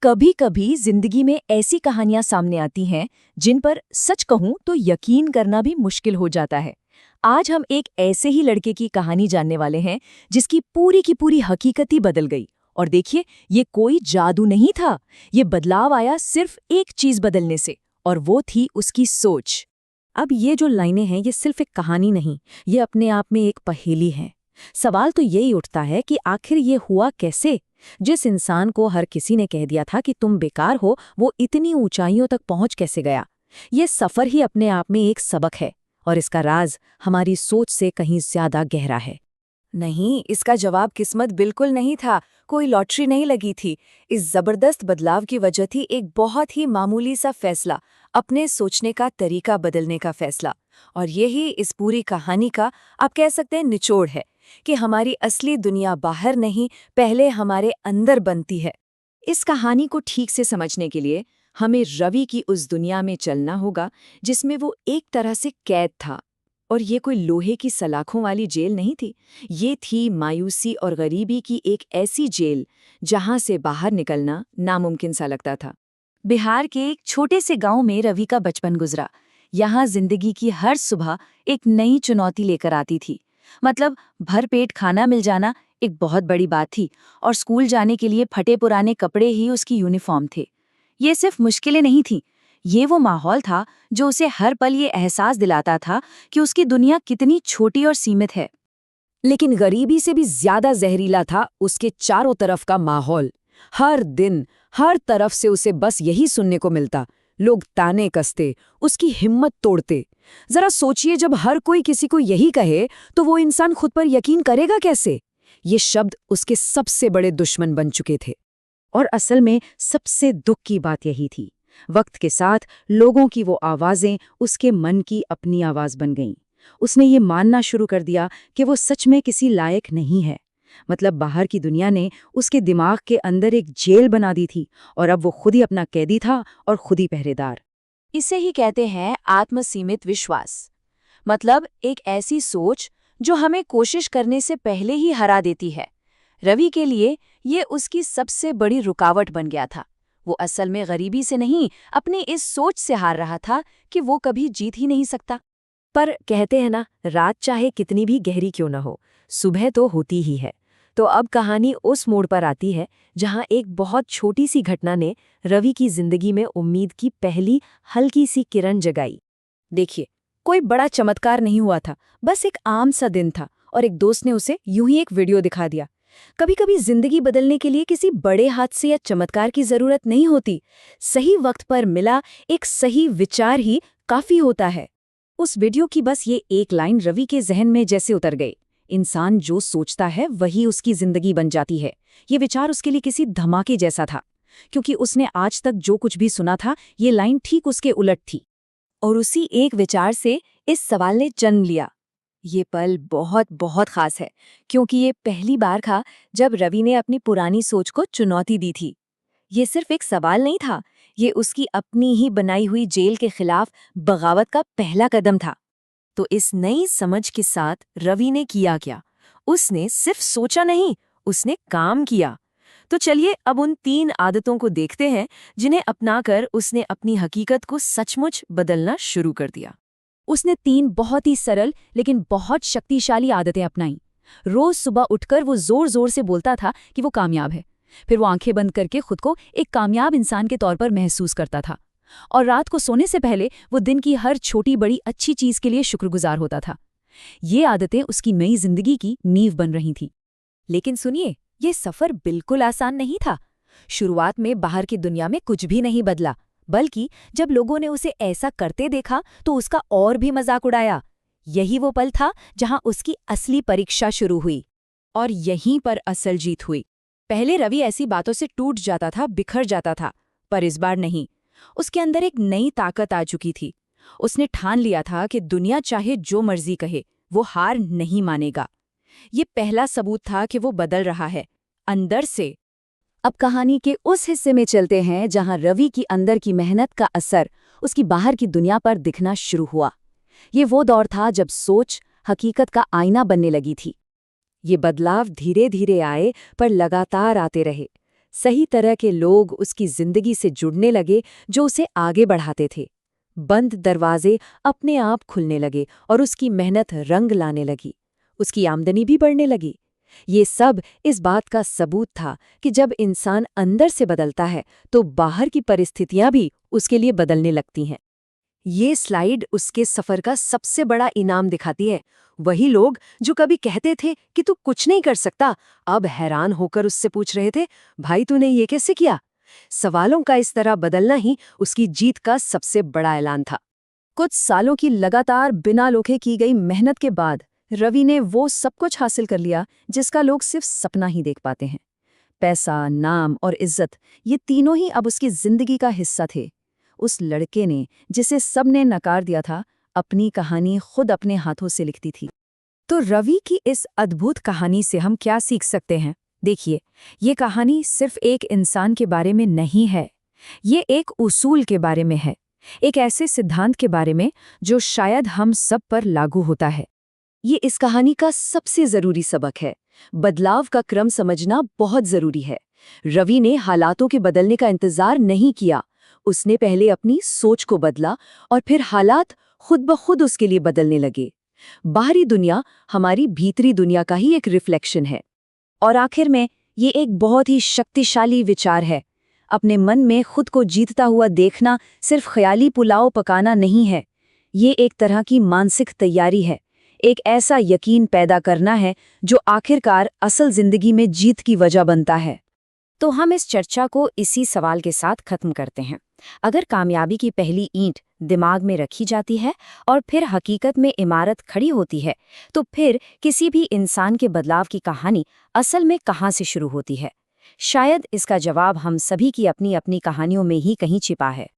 कभी कभी जिंदगी में ऐसी कहानियां सामने आती हैं जिन पर सच कहूं तो यकीन करना भी मुश्किल हो जाता है। आज हम एक ऐसे ही लड़के की कहानी जानने वाले हैं जिसकी पूरी की पूरी हकीकत ही बदल गई। और देखिए, ये कोई जादू नहीं था, ये बदलाव आया सिर्फ एक चीज बदलने से, और वो थी उसकी सोच। अब ये जो लाइनें हैं ये सिर्फ एक कहानी नहीं, ये अपने आप में एक पहेली है। सवाल तो यही उठता है कि आखिर ये हुआ कैसे? जिस इंसान को हर किसी ने कह दिया था कि तुम बेकार हो, वो इतनी ऊंचाइयों तक पहुंच कैसे गया? ये सफर ही अपने आप में एक सबक है, और इसका राज हमारी सोच से कहीं ज्यादा गहरा है। नहीं, इसका जवाब किस्मत बिल्कुल नहीं था, कोई लॉटरी नहीं लगी थी। इस जबरदस्त बदलाव की वजह थी एक बहुत ही मामूली सा फैसला, अपने सोचने का तरीका बदलने का फैसला। और यही इस पूरी कहानी का, आप कह सकते हैं, निचोड़ है कि हमारी असली दुनिया बाहर नहीं, पहले हमारे अंदर बनती है। इस कहानी को ठीक से समझने के लिए हमें रवि की उस दुनिया में चलना होगा जिसमें वो एक तरह से कैद था। और ये कोई लोहे की सलाखों वाली जेल नहीं थी, ये थी मायूसी और गरीबी की एक ऐसी जेल जहां से बाहर निकलना नामुमकिन सा लगता था। बिहार के एक छोटे से गांव में रवि का बचपन गुजरा। यहाँ जिंदगी की हर सुबह एक नई चुनौती लेकर आती थी। मतलब भरपेट खाना मिल जाना एक बहुत बड़ी बात थी, और स्कूल जाने के लिए फटे पुराने कपड़े ही उसकी यूनिफॉर्म थे। ये सिर्फ मुश्किलें नहीं थीं, ये वो माहौल था जो उसे हर पल ये एहसास दिलाता था कि उसकी दुनिया कितनी छोटी और सीमित है। लेकिन गरीबी से भी ज्यादा जहरीला था उसके चारों तरफ का माहौल। हर दिन हर तरफ से उसे बस यही सुनने को मिलता, लोग ताने कसते, उसकी हिम्मत तोड़ते। जरा सोचिए, जब हर कोई किसी को यही कहे तो वो इंसान खुद पर यकीन करेगा कैसे? ये शब्द उसके सबसे बड़े दुश्मन बन चुके थे। और असल में सबसे दुख की बात यही थी, वक्त के साथ लोगों की वो आवाजें उसके मन की अपनी आवाज बन गईं। उसने ये मानना शुरू कर दिया कि वो सच में किसी लायक नहीं है। मतलब बाहर की दुनिया ने उसके दिमाग के अंदर एक जेल बना दी थी, और अब वो खुद ही अपना कैदी था और खुद ही पहरेदार। इसे ही कहते हैं आत्मसीमित विश्वास। मतलब एक ऐसी सोच जो हमें कोशिश करने से पहले ही हरा देती है। रवि के लिए ये उसकी सबसे बड़ी रुकावट बन गया था। वो असल में गरीबी से नहीं, अपनी इस सोच से हार रहा था कि वो कभी जीत ही नहीं सकता। पर कहते हैं ना, रात चाहे कितनी भी गहरी क्यों न हो, सुबह तो होती ही है। तो अब कहानी उस मोड़ पर आती है जहां एक बहुत छोटी सी घटना ने रवि की जिंदगी में उम्मीद की पहली हल्की सी किरण जगाई। देखिए, कोई बड़ा चमत्कार नहीं हुआ था, बस एक आम सा दिन था, और एक दोस्त ने उसे यूं ही एक वीडियो दिखा दिया। कभी कभी जिंदगी बदलने के लिए किसी बड़े हादसे या चमत्कार की जरूरत नहीं होती, सही वक्त पर मिला एक सही विचार ही काफी होता है। उस वीडियो की बस ये एक लाइन रवि के जहन में जैसे उतर गई, इंसान जो सोचता है वही उसकी जिंदगी बन जाती है। ये विचार उसके लिए किसी धमाके जैसा था, क्योंकि उसने आज तक जो कुछ भी सुना था, ये लाइन ठीक उसके उलट थी। और उसी एक विचार से इस सवाल ने जन्म लिया। ये पल बहुत बहुत खास है, क्योंकि ये पहली बार था जब रवि ने अपनी पुरानी सोच को चुनौती दी थी। ये सिर्फ एक सवाल नहीं था, ये उसकी अपनी ही बनाई हुई जेल के खिलाफ बगावत का पहला कदम था। तो इस नई समझ के साथ रवि ने किया क्या? उसने सिर्फ सोचा नहीं, उसने काम किया। तो चलिए अब उन 3 आदतों को देखते हैं जिन्हें अपनाकर उसने अपनी हकीकत को सचमुच बदलना शुरू कर दिया। उसने 3 बहुत ही सरल लेकिन बहुत शक्तिशाली आदतें अपनाईं। रोज सुबह उठकर वो जोर जोर से बोलता था कि वो कामयाब है। फिर वो आंखें बंद करके खुद को एक कामयाब इंसान के तौर पर महसूस करता था। और रात को सोने से पहले वो दिन की हर छोटी बड़ी अच्छी चीज के लिए शुक्रगुजार होता था। ये आदतें उसकी नई जिंदगी की नींव बन रही थीं। लेकिन सुनिए, ये सफर बिल्कुल आसान नहीं था। शुरुआत में बाहर की दुनिया में कुछ भी नहीं बदला, बल्कि जब लोगों ने उसे ऐसा करते देखा तो उसका और भी मजाक उड़ाया। यही वो पल था जहां उसकी असली परीक्षा शुरू हुई। और यहीं पर असल जीत हुई। पहले रवि ऐसी बातों से टूट जाता था, बिखर जाता था, पर इस बार नहीं। उसके अंदर एक नई ताकत आ चुकी थी। उसने ठान लिया था कि दुनिया चाहे जो मर्जी कहे, वो हार नहीं मानेगा। ये पहला सबूत था कि वो बदल रहा है, अंदर से। अब कहानी के उस हिस्से में चलते हैं जहां रवि की अंदर की मेहनत का असर उसकी बाहर की दुनिया पर दिखना शुरू हुआ। ये वो दौर था जब सोच हकीकत का आईना बनने लगी थी। ये बदलाव धीरे धीरे आए, पर लगातार आते रहे। सही तरह के लोग उसकी जिंदगी से जुड़ने लगे जो उसे आगे बढ़ाते थे। बंद दरवाजे अपने आप खुलने लगे और उसकी मेहनत रंग लाने लगी। उसकी आमदनी भी बढ़ने लगी। ये सब इस बात का सबूत था कि जब इंसान अंदर से बदलता है तो बाहर की परिस्थितियां भी उसके लिए बदलने लगती हैं। ये स्लाइड उसके सफर का सबसे बड़ा इनाम दिखाती है। वही लोग जो कभी कहते थे कि तू कुछ नहीं कर सकता, अब हैरान होकर उससे पूछ रहे थे, भाई तूने ये कैसे किया? सवालों का इस तरह बदलना ही उसकी जीत का सबसे बड़ा ऐलान था। कुछ सालों की लगातार बिना लोखे की गई मेहनत के बाद रवि ने वो सब कुछ हासिल कर लिया जिसका लोग सिर्फ सपना ही देख पाते हैं। पैसा, नाम और इज्जत, ये तीनों ही अब उसकी जिंदगी का हिस्सा थे। उस लड़के ने, जिसे सबने नकार दिया था, अपनी कहानी खुद अपने हाथों से लिखती थी। तो रवि की इस अद्भुत कहानी से हम क्या सीख सकते हैं? देखिए, ये कहानी सिर्फ एक इंसान के बारे में नहीं है। ये एक उसूल के बारे में है, एक ऐसे सिद्धांत के बारे में जो शायद हम सब पर लागू होता है। ये इस कहानी का सबसे जरूरी सबक है। बदलाव का क्रम समझना बहुत जरूरी है। रवि ने हालातों के बदलने का इंतजार नहीं किया। उसने पहले अपनी सोच को बदला और फिर हालात खुद ब खुद उसके लिए बदलने लगे। बाहरी दुनिया हमारी भीतरी दुनिया का ही एक रिफ्लेक्शन है। और आखिर में ये एक बहुत ही शक्तिशाली विचार है। अपने मन में खुद को जीतता हुआ देखना सिर्फ ख्याली पुलाव पकाना नहीं है। ये एक तरह की मानसिक तैयारी है। एक ऐसा यकीन पैदा करना है जो आखिरकार असल जिंदगी में जीत की वजह बनता है। तो हम इस चर्चा को इसी सवाल के साथ खत्म करते हैं। अगर कामयाबी की पहली ईंट दिमाग में रखी जाती है और फिर हकीकत में इमारत खड़ी होती है, तो फिर किसी भी इंसान के बदलाव की कहानी असल में कहाँ से शुरू होती है? शायद इसका जवाब हम सभी की अपनी अपनी कहानियों में ही कहीं छिपा है।